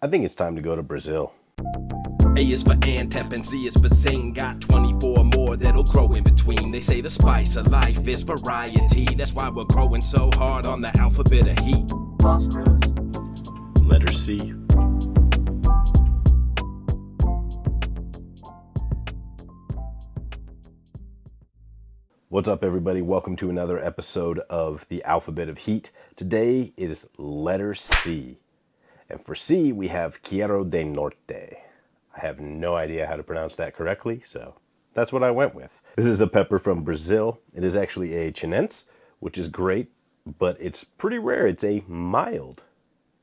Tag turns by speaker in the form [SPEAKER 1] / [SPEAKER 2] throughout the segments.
[SPEAKER 1] I think it's time to go to Brazil.
[SPEAKER 2] A is for Antep and Z is for Zing. Got 24 more that'll grow in between. They say the spice of life is variety. That's why we're growing so hard on the alphabet of heat.
[SPEAKER 1] Letter C. What's up, everybody? Welcome to another episode of the Alphabet of Heat. Today is letter C. And for C, we have Cheiro de Norte. I have no idea how to pronounce that correctly, so that's what I went with. This is a pepper from Brazil. It is actually a chinense, which is great, but it's pretty rare. It's a mild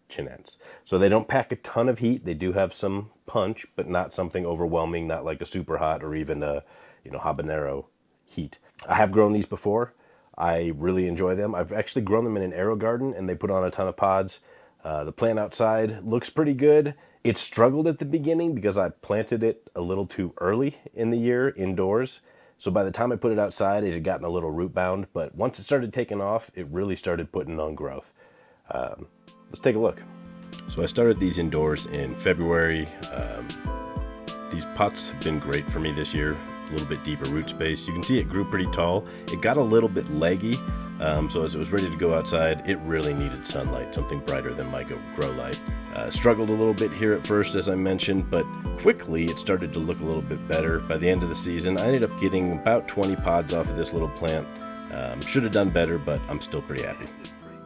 [SPEAKER 1] chinense. So they don't pack a ton of heat. They do have some punch, but not something overwhelming, not like a super hot or even a, habanero heat. I have grown these before. I really enjoy them. I've actually grown them in an aero garden, and they put on a ton of pods. The plant outside looks pretty good. It struggled at the beginning because I planted it a little too early in the year indoors. So by the time I put it outside, it had gotten a little root bound. But once it started taking off, it really started putting on growth. Let's take a look. So I started these indoors in February. These pots have been great for me this year. A little bit deeper root space. You can see it grew pretty tall. It got a little bit leggy, so as it was ready to go outside, it really needed sunlight, something brighter than my grow light. Struggled a little bit here at first, as I mentioned, but quickly it started to look a little bit better. By the end of the season, I ended up getting about 20 pods off of this little plant. Should have done better, but I'm still pretty happy.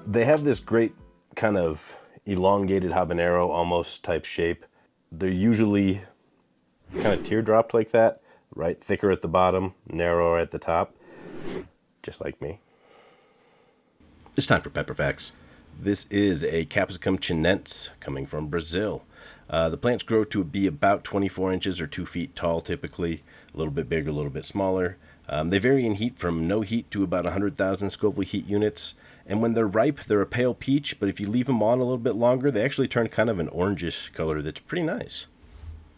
[SPEAKER 1] They have this great kind of elongated habanero almost type shape. They're usually kind of teardropped like that. Right, thicker at the bottom, narrower at the top, just like me. It's time for Pepper Facts. This is a capsicum chinense coming from Brazil. The plants grow to be about 24 inches or 2 feet tall typically, a little bit bigger, a little bit smaller. They vary in heat from no heat to about 100,000 Scoville heat units. And when they're ripe, they're a pale peach, but if you leave them on a little bit longer, they actually turn kind of an orangish color that's pretty nice.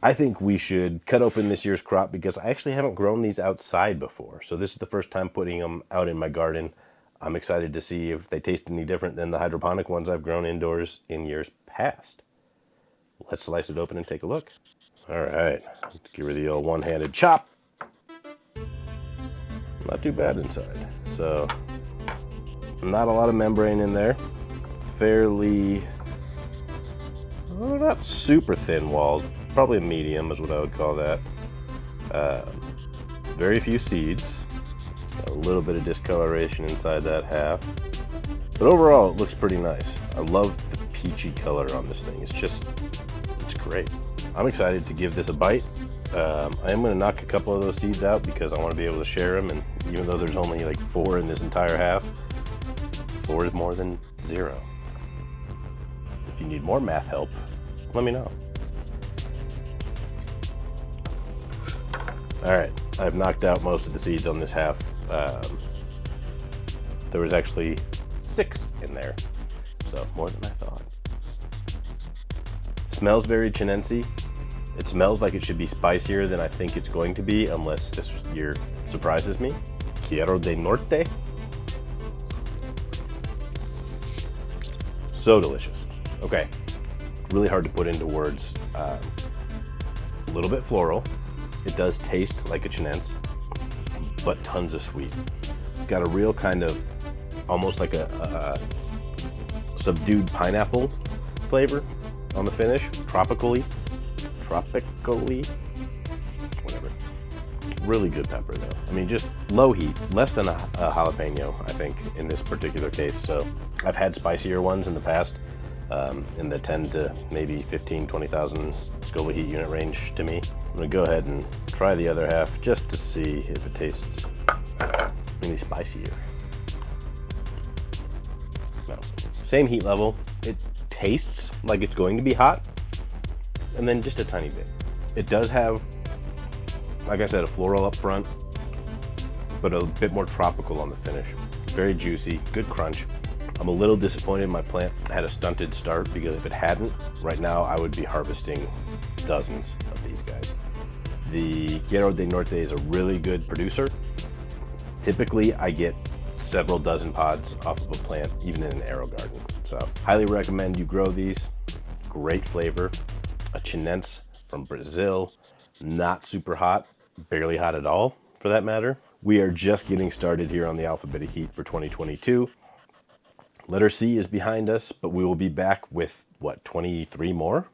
[SPEAKER 1] I think we should cut open this year's crop because I actually haven't grown these outside before. So this is the first time putting them out in my garden. I'm excited to see if they taste any different than the hydroponic ones I've grown indoors in years past. Let's slice it open and take a look. All right, let's give her the old one-handed chop. Not too bad inside. So not a lot of membrane in there. Fairly, not super thin walls. Probably a medium is what I would call that. Very few seeds. A little bit of discoloration inside that half. But overall, it looks pretty nice. I love the peachy color on this thing. It's great. I'm excited to give this a bite. I am going to knock a couple of those seeds out because I want to be able to share them. And even though there's only like 4 in this entire half, 4 is more than 0. If you need more math help, let me know. All right, I've knocked out most of the seeds on this half. There was actually 6 in there, so more than I thought. Smells very chinense. It smells like it should be spicier than I think it's going to be, unless this year surprises me. Cheiro de Norte. So delicious. Okay, really hard to put into words. A little bit floral. It does taste like a chinense, but tons of sweet. It's got a real kind of, almost like a subdued pineapple flavor on the finish. Tropically, whatever. Really good pepper though. I mean, just low heat, less than a jalapeno, I think, in this particular case. So I've had spicier ones in the past, in the 10 to maybe 15, 20,000 Scoville heat unit range to me. I'm gonna go ahead and try the other half just to see if it tastes any spicier. No, same heat level. It tastes like it's going to be hot, and then just a tiny bit. It does have, like I said, a floral up front, but a bit more tropical on the finish. Very juicy, good crunch. I'm a little disappointed my plant had a stunted start because if it hadn't, right now I would be harvesting dozens of these guys. The Cheiro de Norte is a really good producer. Typically, I get several dozen pods off of a plant, even in an aero garden. So highly recommend you grow these. great flavor. A chinense from Brazil, not super hot, barely hot at all for that matter. We are just getting started here on the Alphabet of Heat for 2022. Letter C is behind us, but we will be back with, what, 23 more?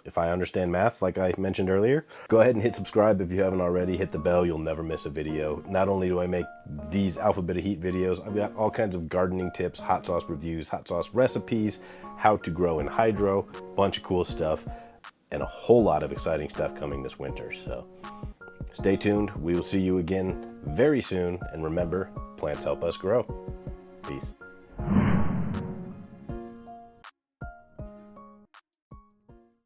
[SPEAKER 1] If I understand math, like I mentioned earlier. Go ahead and hit subscribe if you haven't already. Hit the bell, you'll never miss a video. Not only do I make these Alphabet of Heat videos, I've got all kinds of gardening tips, hot sauce reviews, hot sauce recipes, how to grow in hydro, bunch of cool stuff, and a whole lot of exciting stuff coming this winter. So stay tuned. We will see you again very soon. And remember, plants help us grow. Peace.